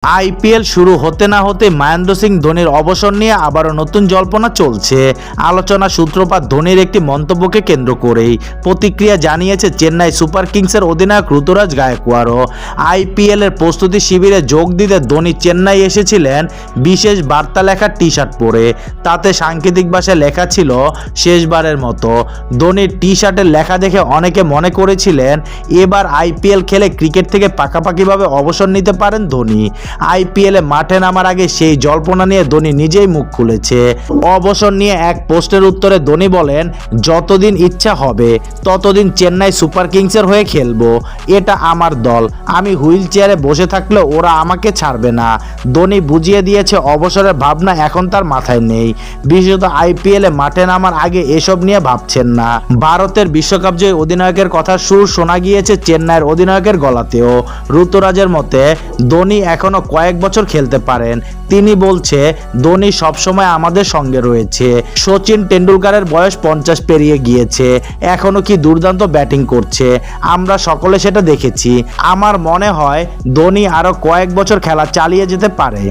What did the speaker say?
IPL শুরু হতে না হতে মহেন্দ্র সিং ধোনির অবসর নিয়ে আবারও নতুন জল্পনা চলছে। আলোচনা সূত্রপাত ধোনির একটি মন্তব্যকে কেন্দ্র করেই। প্রতিক্রিয়া জানিয়েছে চেন্নাই সুপার কিংসের অধিনায়ক ঋতুরাজ গায়কোয়াড়ও। আইপিএলের প্রস্তুতি শিবিরে যোগ দিতে ধোনি চেন্নাই এসেছিলেন বিশেষ বার্তা লেখা টি শার্ট পরে। তাতে সাংকেতিক ভাষায় লেখা ছিল শেষবারের মতো। ধোনির টি শার্টের লেখা দেখে অনেকে মনে করেছিলেন এবার আইপিএল খেলে ক্রিকেট থেকে পাকাপাকিভাবে অবসর নিতে পারেন ধোনি। আইপিএলে মাঠে নামার আগে সেই জল্পনা নিয়ে ধোনি নিজেই মুখ খুলেছে। অবসর নিয়ে এক পোস্টের উত্তরে ধোনি বলেন, যতদিন ইচ্ছা হবে ততদিন চেন্নাই সুপার কিংসের হয়ে খেলবো। এটা আমার দল, আমি হুইল চেয়ারে বসে থাকলে ওরা আমাকে ছাড়বে না। ধোনি বুঝিয়ে দিয়েছে অবসরের ভাবনা এখন তার মাথায় নেই। বিশেষত আইপিএলে মাঠে নামার আগে এসব নিয়ে ভাবছেন না। ভারতের বিশ্বকাপ জয়ী অধিনায়কের কথা সুর শোনা গিয়েছে চেন্নাইয়ের অধিনায়কের গলাতেও। ঋতুরাজের মতে ধোনি এখনো কয়েক বছর খেলতে পারেন। তিনি বলছে, ধোনি সবসময় আমাদের সঙ্গে রয়েছে। সচিন টেন্ডুলকারের বয়স 50 পেরিয়ে গিয়েছে, এখনো কি দুর্দান্ত ব্যাটিং করছে, আমরা সকলে সেটা দেখেছি। আমার মনে হয় ধোনি আরো কয়েক বছর খেলা চালিয়ে যেতে পারে।